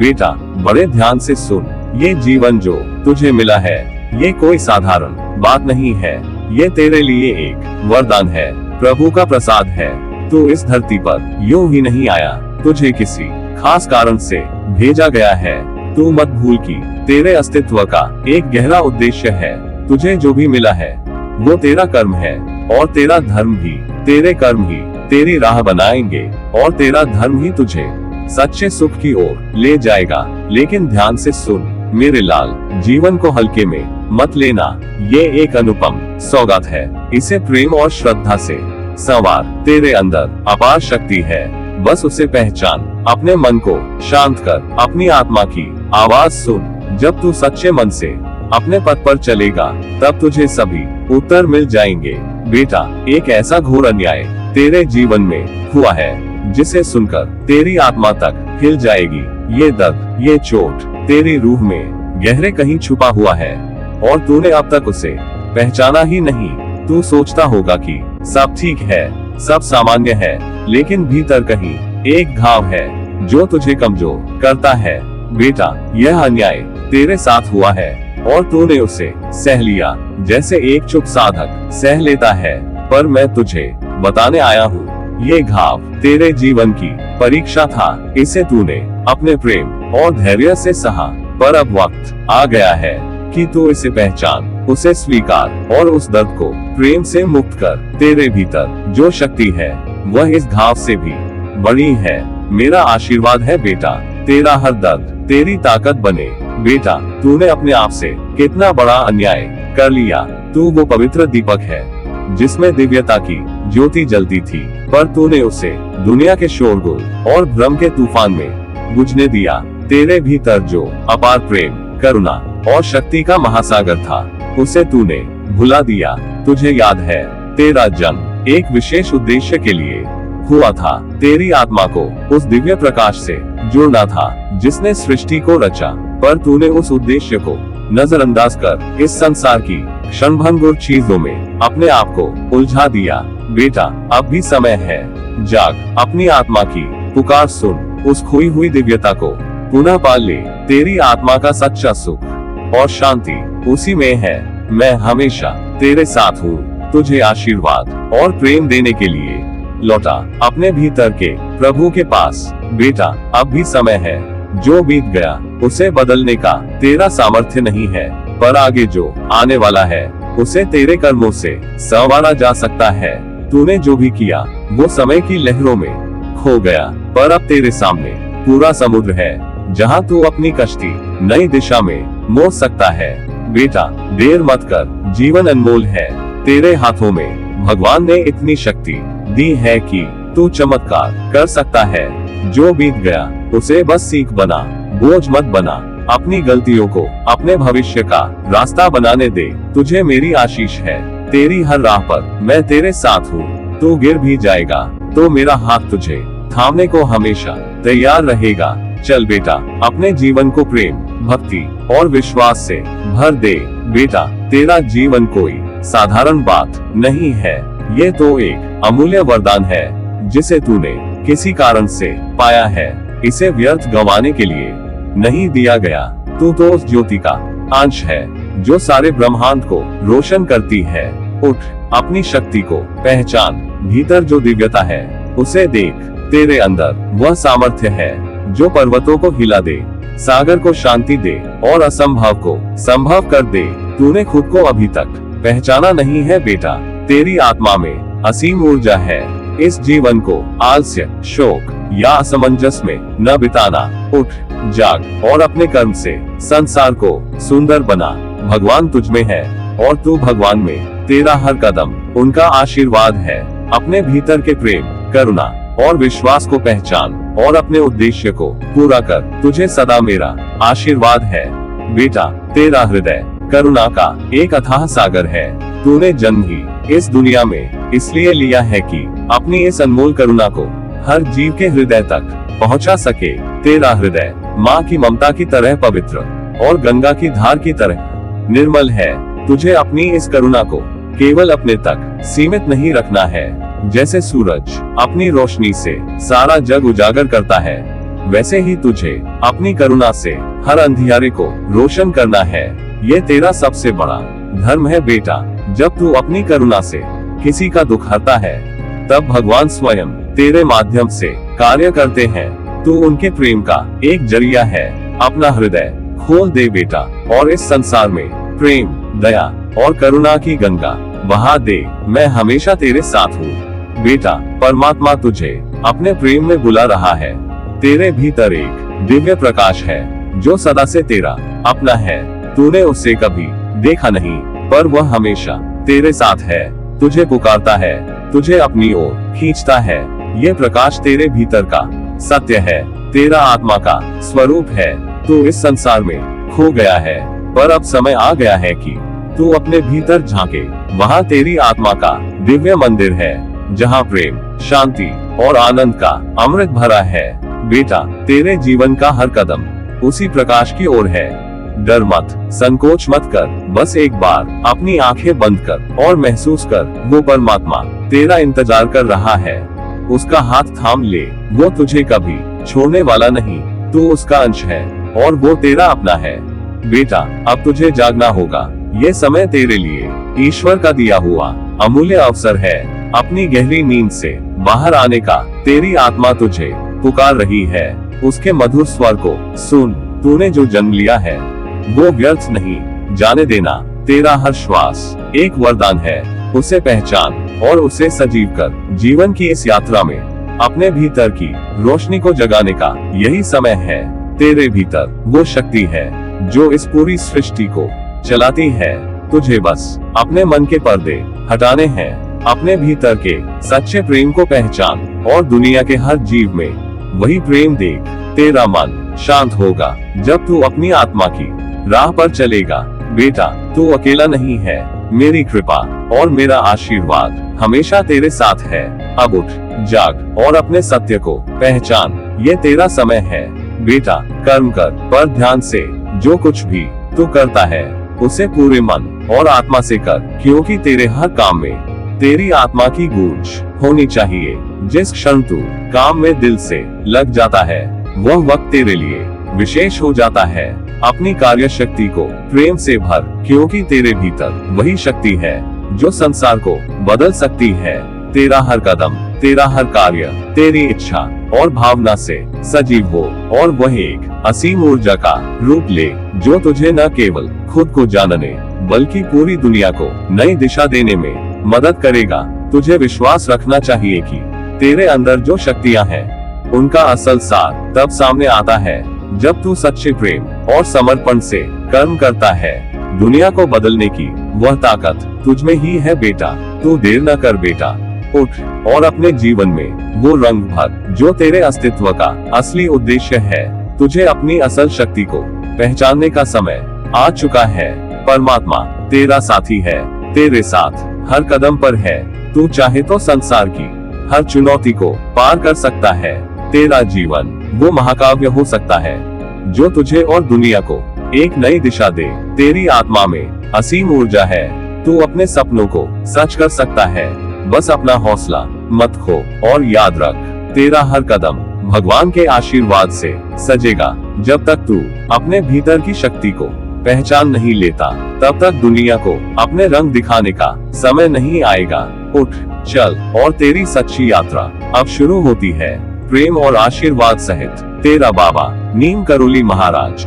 बेटा बड़े ध्यान से सुन, ये जीवन जो तुझे मिला है, ये कोई साधारण बात नहीं है। ये तेरे लिए एक वरदान है, प्रभु का प्रसाद है। तू इस धरती पर यूं ही नहीं आया, तुझे किसी खास कारण से भेजा गया है। तू मत भूल कि तेरे अस्तित्व का एक गहरा उद्देश्य है। तुझे जो भी मिला है वो तेरा कर्म है, और तेरा धर्म भी, तेरे कर्म ही तेरी राह बनाएंगे, और तेरा धर्म ही तुझे सच्चे सुख की ओर ले जाएगा। लेकिन ध्यान से सुन मेरे लाल, जीवन को हल्के में मत लेना। ये एक अनुपम सौगात है, इसे प्रेम और श्रद्धा से संवार। तेरे अंदर अपार शक्ति है, बस उसे पहचान। अपने मन को शांत कर, अपनी आत्मा की आवाज सुन। जब तू सच्चे मन से अपने पथ पर चलेगा, तब तुझे सभी उत्तर मिल जाएंगे। बेटा एक ऐसा घोर अन्याय तेरे जीवन में हुआ है, जिसे सुनकर तेरी आत्मा तक हिल जाएगी। ये दर्द, ये चोट तेरी रूह में गहरे कहीं छुपा हुआ है, और तूने अब तक उसे पहचाना ही नहीं। तू सोचता होगा कि सब ठीक है, सब सामान्य है, लेकिन भीतर कहीं एक घाव है जो तुझे कमजोर करता है। बेटा यह अन्याय तेरे साथ हुआ है, और तूने उसे सह लिया, जैसे एक चुप साधक सह लेता है। पर मैं तुझे बताने आया हूँ, ये घाव तेरे जीवन की परीक्षा था। इसे तूने अपने प्रेम और धैर्य से सहा, पर अब वक्त आ गया है कि तू इसे पहचान, उसे स्वीकार, और उस दर्द को प्रेम से मुक्त कर। तेरे भीतर जो शक्ति है वह इस घाव से भी बड़ी है। मेरा आशीर्वाद है बेटा, तेरा हर दर्द तेरी ताकत बने। बेटा तूने अपने आप से कितना बड़ा अन्याय कर लिया। तू वो पवित्र दीपक है जिसमें दिव्यता की ज्योति जलती थी, पर तूने उसे दुनिया के शोरगुल और भ्रम के तूफान में बुझने दिया। तेरे भीतर जो अपार प्रेम, करुणा और शक्ति का महासागर था, उसे तूने भुला दिया। तुझे याद है, तेरा जन्म एक विशेष उद्देश्य के लिए हुआ था। तेरी आत्मा को उस दिव्य प्रकाश से जुड़ना था जिसने सृष्टि को रचा, पर तूने उस उद्देश्य को नजरअंदाज कर इस संसार की क्षणभंगुर चीजों में अपने आप को उलझा दिया। बेटा अब भी समय है, जाग, अपनी आत्मा की पुकार सुन, उस खोई हुई दिव्यता को पुनः पाल ले। तेरी आत्मा का सच्चा सुख और शांति उसी में है। मैं हमेशा तेरे साथ हूँ, तुझे आशीर्वाद और प्रेम देने के लिए लौटा अपने भीतर के प्रभु के पास। बेटा अब भी समय है, जो बीत गया उसे बदलने का तेरा सामर्थ्य नहीं है, पर आगे जो आने वाला है उसे तेरे कर्मों से संवारा जा सकता है। तूने जो भी किया वो समय की लहरों में खो गया, पर अब तेरे सामने पूरा समुद्र है जहां तू अपनी कश्ती नई दिशा में मोड़ सकता है। बेटा देर मत कर, जीवन अनमोल है। तेरे हाथों में भगवान ने इतनी शक्ति दी है कि तू चमत्कार कर सकता है। जो बीत गया उसे बस सीख बना, बोझ मत बना। अपनी गलतियों को अपने भविष्य का रास्ता बनाने दे। तुझे मेरी आशीष है, तेरी हर राह पर मैं तेरे साथ हूँ। तू गिर भी जाएगा तो मेरा हाथ तुझे थामने को हमेशा तैयार रहेगा। चल बेटा अपने जीवन को प्रेम, भक्ति और विश्वास से भर दे। बेटा तेरा जीवन कोई साधारण बात नहीं है, ये तो एक अमूल्य वरदान है जिसे तूने किसी कारण से पाया है। इसे व्यर्थ गंवाने के लिए नहीं दिया गया। तू तो उस ज्योति का अंश है जो सारे ब्रह्मांड को रोशन करती है। उठ, अपनी शक्ति को पहचान, भीतर जो दिव्यता है उसे देख। तेरे अंदर वह सामर्थ्य है जो पर्वतों को हिला दे, सागर को शांति दे और असंभव को संभव कर दे। तूने खुद को अभी तक पहचाना नहीं है बेटा, तेरी आत्मा में असीम ऊर्जा है। इस जीवन को आलस्य, शोक या असमंजस में न बिताना। उठ, जाग और अपने कर्म से संसार को सुंदर बना। भगवान तुझ में है और तू भगवान में। तेरा हर कदम उनका आशीर्वाद है। अपने भीतर के प्रेम, करुणा और विश्वास को पहचान और अपने उद्देश्य को पूरा कर। तुझे सदा मेरा आशीर्वाद है। बेटा तेरा हृदय करुणा का एक अथाह सागर है। तूने जन्म ही इस दुनिया में इसलिए लिया है कि अपनी इस अनमोल करुणा को हर जीव के हृदय तक पहुंचा सके। तेरा हृदय माँ की ममता की तरह पवित्र और गंगा की धार की तरह निर्मल है। तुझे अपनी इस करुणा को केवल अपने तक सीमित नहीं रखना है। जैसे सूरज अपनी रोशनी से सारा जग उजागर करता है, वैसे ही तुझे अपनी करुणा से हर अंधियारे को रोशन करना है। ये तेरा सबसे बड़ा धर्म है बेटा। जब तू अपनी करुणा से किसी का दुख हरता है, तब भगवान स्वयं तेरे माध्यम से कार्य करते हैं। तू उनके प्रेम का एक जरिया है। अपना हृदय खोल दे बेटा, और इस संसार में प्रेम, दया और करुणा की गंगा बहा दे। मैं हमेशा तेरे साथ हूँ बेटा। परमात्मा तुझे अपने प्रेम में बुला रहा है। तेरे भीतर एक दिव्य प्रकाश है जो सदा से तेरा अपना है। तूने उसे कभी देखा नहीं, पर वह हमेशा तेरे साथ है। तुझे पुकारता है, तुझे अपनी ओर खींचता है। ये प्रकाश तेरे भीतर का सत्य है, तेरा आत्मा का स्वरूप है। तू इस संसार में खो गया है, पर अब समय आ गया है कि तू अपने भीतर झांके। वहाँ तेरी आत्मा का दिव्य मंदिर है, जहाँ प्रेम, शांति और आनंद का अमृत भरा है। बेटा, तेरे जीवन का हर कदम उसी प्रकाश की ओर है। डर मत, संकोच मत कर। बस एक बार अपनी आंखें बंद कर और महसूस कर, वो परमात्मा तेरा इंतजार कर रहा है। उसका हाथ थाम ले, वो तुझे कभी छोड़ने वाला नहीं। तू उसका अंश है और वो तेरा अपना है। बेटा, अब तुझे जागना होगा। ये समय तेरे लिए ईश्वर का दिया हुआ अमूल्य अवसर है। अपनी गहरी नींद से बाहर आने का तेरी आत्मा तुझे पुकार रही है। उसके मधुर स्वर को सुन। तूने जो जन्म लिया है वो व्यर्थ नहीं जाने देना। तेरा हर श्वास एक वरदान है। उसे पहचान और उसे सजीव कर। जीवन की इस यात्रा में अपने भीतर की रोशनी को जगाने का यही समय है। तेरे भीतर वो शक्ति है जो इस पूरी सृष्टि को चलाती है। तुझे बस अपने मन के पर्दे हटाने हैं। अपने भीतर के सच्चे प्रेम को पहचान और दुनिया के हर जीव में वही प्रेम देख। तेरा मन शांत होगा जब तू अपनी आत्मा की राह पर चलेगा। बेटा, तू अकेला नहीं है। मेरी कृपा और मेरा आशीर्वाद हमेशा तेरे साथ है। अब उठ, जाग और अपने सत्य को पहचान। ये तेरा समय है बेटा। कर्म कर, पर ध्यान से। जो कुछ भी तू करता है उसे पूरे मन और आत्मा से कर, क्योंकि तेरे हर काम में तेरी आत्मा की गूंज होनी चाहिए। जिस क्षण तू काम में दिल से लग जाता है, वह वक्त तेरे लिए विशेष हो जाता है। अपनी कार्य शक्ति को प्रेम से भर, क्योंकि तेरे भीतर वही शक्ति है जो संसार को बदल सकती है। तेरा हर कदम, तेरा हर कार्य तेरी इच्छा और भावना से सजीव हो, और वह एक असीम ऊर्जा का रूप ले जो तुझे न केवल खुद को जानने बल्कि पूरी दुनिया को नई दिशा देने में मदद करेगा। तुझे विश्वास रखना चाहिए कि तेरे अंदर जो शक्तियां हैं, उनका असल सार तब सामने आता है जब तू सच्चे प्रेम और समर्पण से कर्म करता है। दुनिया को बदलने की वह ताकत तुझ में ही है बेटा। तू देर न कर बेटा, उठ और अपने जीवन में वो रंग भर जो तेरे अस्तित्व का असली उद्देश्य है। तुझे अपनी असल शक्ति को पहचानने का समय आ चुका है। परमात्मा तेरा साथी है, तेरे साथ हर कदम पर है। तू चाहे तो संसार की हर चुनौती को पार कर सकता है। तेरा जीवन वो महाकाव्य हो सकता है जो तुझे और दुनिया को एक नई दिशा दे। तेरी आत्मा में असीम ऊर्जा है। तू अपने सपनों को सच कर सकता है। बस अपना हौसला मत खो, और याद रख, तेरा हर कदम भगवान के आशीर्वाद से सजेगा। जब तक तू अपने भीतर की शक्ति को पहचान नहीं लेता, तब तक दुनिया को अपने रंग दिखाने का समय नहीं आएगा। उठ, चल, और तेरी सच्ची यात्रा अब शुरू होती है। प्रेम और आशीर्वाद सहित, तेरा बाबा नीम करोली महाराज।